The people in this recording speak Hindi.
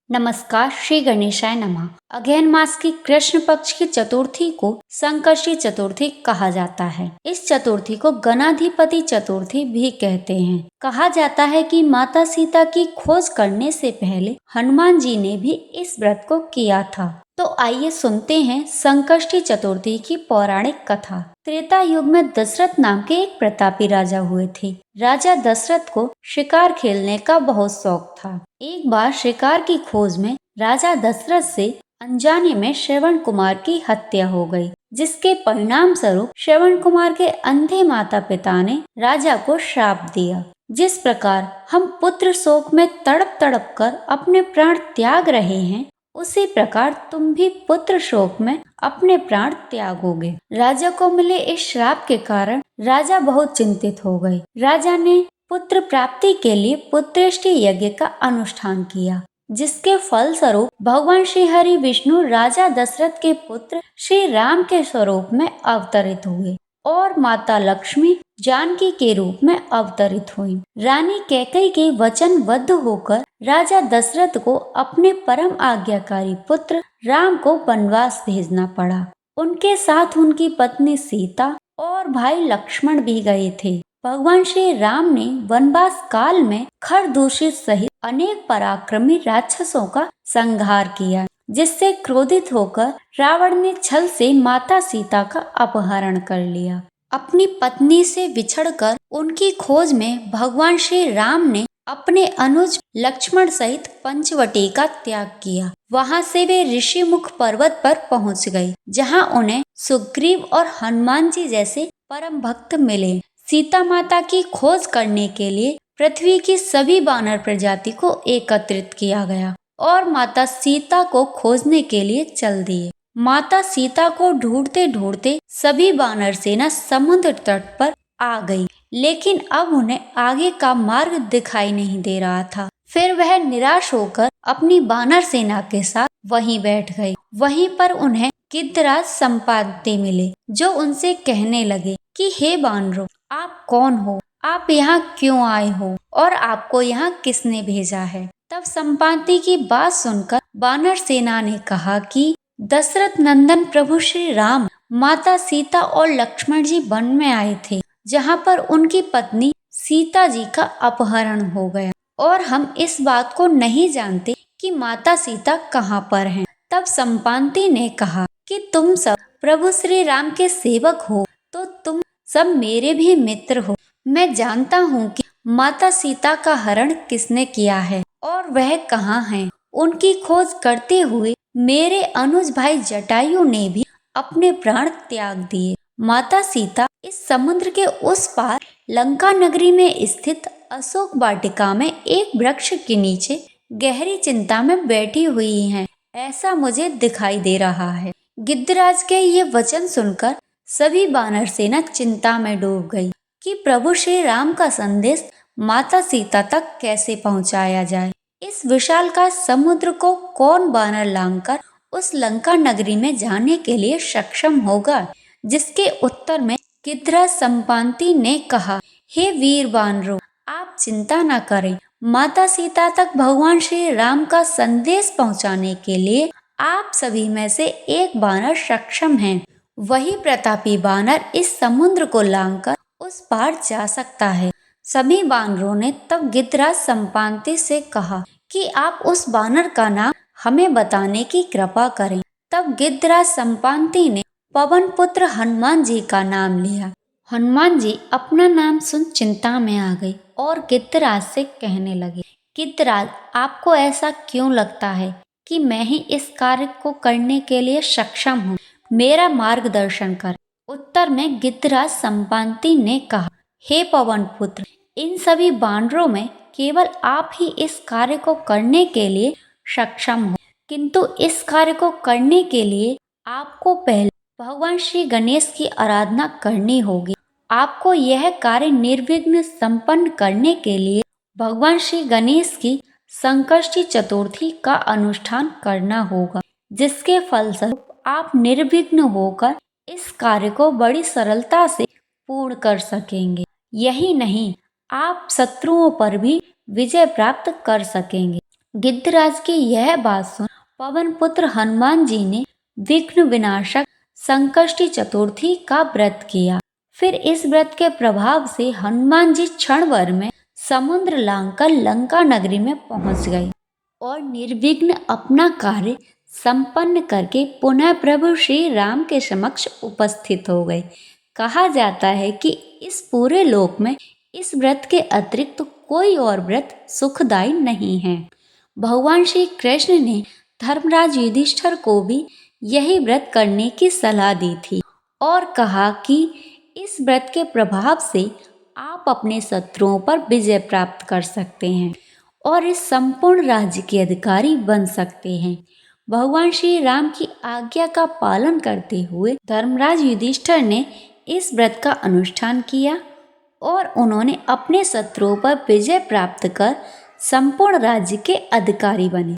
नमस्कार, श्री गणेशाय नमः। अगहन मास की कृष्ण पक्ष की चतुर्थी को संकष्टी चतुर्थी कहा जाता है। इस चतुर्थी को गणाधिपति चतुर्थी भी कहते हैं। कहा जाता है कि माता सीता की खोज करने से पहले हनुमान जी ने भी इस व्रत को किया था। तो आइए सुनते हैं संकष्टी चतुर्थी की पौराणिक कथा। त्रेता युग में दशरथ नाम के एक प्रतापी राजा हुए थे। राजा दशरथ को शिकार खेलने का बहुत शौक था। एक बार शिकार की खोज में राजा दशरथ से अनजाने में श्रवण कुमार की हत्या हो गई, जिसके परिणाम स्वरूप श्रवण कुमार के अंधे माता पिता ने राजा को श्राप दिया। जिस प्रकार हम पुत्र शोक में तड़प तड़प कर अपने प्राण त्याग रहे हैं, उसी प्रकार तुम भी पुत्र शोक में अपने प्राण त्यागोगे। राजा को मिले इस श्राप के कारण राजा बहुत चिंतित हो गए। राजा ने पुत्र प्राप्ति के लिए पुत्रेष्टि यज्ञ का अनुष्ठान किया, जिसके फल स्वरूप भगवान श्री हरि विष्णु राजा दशरथ के पुत्र श्री राम के स्वरूप में अवतरित हुए और माता लक्ष्मी जानकी के रूप में अवतरित हुई। रानी कैकेयी के वचनबद्ध होकर राजा दशरथ को अपने परम आज्ञाकारी पुत्र राम को वनवास भेजना पड़ा। उनके साथ उनकी पत्नी सीता और भाई लक्ष्मण भी गए थे। भगवान श्री राम ने वनवास काल में खरदूषित सहित अनेक पराक्रमी राक्षसों का संहार किया, जिससे क्रोधित होकर रावण ने छल से माता सीता का अपहरण कर लिया। अपनी पत्नी से बिछड़कर उनकी खोज में भगवान श्री राम ने अपने अनुज लक्ष्मण सहित पंचवटी का त्याग किया। वहां से वे ऋषिमुख पर्वत पर पहुंच गए, जहां उन्हें सुग्रीव और हनुमान जी जैसे परम भक्त मिले। सीता माता की खोज करने के लिए पृथ्वी की सभी वानर प्रजाति को एकत्रित किया गया और माता सीता को खोजने के लिए चल दिए। माता सीता को ढूंढते ढूंढते सभी वानर सेना समुद्र तट पर आ गई, लेकिन अब उन्हें आगे का मार्ग दिखाई नहीं दे रहा था। फिर वह निराश होकर अपनी वानर सेना के साथ वहीं बैठ गए। वहीं पर उन्हें गिद्धराज संपाति मिले, जो उनसे कहने लगे कि हे वानरों, आप कौन हो? आप यहाँ क्यों आए हो और आपको यहाँ किसने भेजा है? तब संपाति की बात सुनकर वानर सेना ने कहा कि दशरथ नंदन प्रभु श्री राम माता सीता और लक्ष्मण जी वन में आए थे, जहाँ पर उनकी पत्नी सीता जी का अपहरण हो गया और हम इस बात को नहीं जानते कि माता सीता कहाँ पर हैं। तब संपाति ने कहा कि तुम सब प्रभु श्री राम के सेवक हो, तो तुम सब मेरे भी मित्र हो। मैं जानता हूँ कि माता सीता का हरण किसने किया है और वह कहाँ है। उनकी खोज करते हुए मेरे अनुज भाई जटायु ने भी अपने प्राण त्याग दिए। माता सीता इस समुद्र के उस पार लंका नगरी में स्थित अशोक वाटिका में एक वृक्ष के नीचे गहरी चिंता में बैठी हुई हैं, ऐसा मुझे दिखाई दे रहा है। गिद्धराज के ये वचन सुनकर सभी वानर सेना चिंता में डूब गई कि प्रभु श्री राम का संदेश माता सीता तक कैसे पहुंचाया जाए। इस विशालकाय समुद्र को कौन वानर लांघकर उस लंका नगरी में जाने के लिए सक्षम होगा? जिसके उत्तर में गिद्धराज संपाति ने कहा, हे वीर वानरों, आप चिंता न करें। माता सीता तक भगवान श्री राम का संदेश पहुंचाने के लिए आप सभी में से एक वानर सक्षम है। वही प्रतापी वानर इस समुद्र को लांघकर उस पार जा सकता है। सभी वानरों ने तब गिद्धराज संपाति से कहा कि आप उस वानर का नाम हमें बताने की कृपा करें। तब गिद्धराज संपाति ने पवन पुत्र हनुमान जी का नाम लिया। हनुमान जी अपना नाम सुन चिंता में आ गई और गिद्धराज से कहने लगे, गिद्धराज, आपको ऐसा क्यों लगता है कि मैं ही इस कार्य को करने के लिए सक्षम हूँ? मेरा मार्गदर्शन कर। उत्तर में गिद्धराज संपाति ने कहा, हे पवन पुत्र, इन सभी वानरों में केवल आप ही इस कार्य को करने के लिए सक्षम हो, किंतु इस कार्य को करने के लिए आपको पहले भगवान श्री गणेश की आराधना करनी होगी। आपको यह कार्य निर्विघ्न संपन्न करने के लिए भगवान श्री गणेश की संकष्टी चतुर्थी का अनुष्ठान करना होगा, जिसके फलस्वरूप आप निर्विघ्न होकर इस कार्य को बड़ी सरलता से पूर्ण कर सकेंगे। यही नहीं, आप शत्रुओं पर भी विजय प्राप्त कर सकेंगे। गिद्धराज की यह बात सुन पवन पुत्र हनुमान जी ने विघ्न विनाशक संकष्टी चतुर्थी का व्रत किया। फिर इस व्रत के प्रभाव से हनुमान जी क्षण भर में समुद्र लांघकर लंका नगरी में पहुंच गए और निर्विघ्न अपना कार्य संपन्न करके पुनः प्रभु श्री राम के समक्ष उपस्थित हो गए। कहा जाता है कि इस पूरे लोक में इस व्रत के अतिरिक्त तो कोई और व्रत सुखदायी नहीं है। भगवान श्री कृष्ण ने धर्मराज युधिष्ठिर को भी यही व्रत करने की सलाह दी थी और कहा कि इस व्रत के प्रभाव से आप अपने शत्रुओं पर विजय प्राप्त कर सकते हैं और इस संपूर्ण राज्य के अधिकारी बन सकते हैं। भगवान श्री राम की आज्ञा का पालन करते हुए धर्मराज युधिष्ठिर ने इस व्रत का अनुष्ठान किया और उन्होंने अपने शत्रुओं पर विजय प्राप्त कर संपूर्ण राज्य के अधिकारी बने।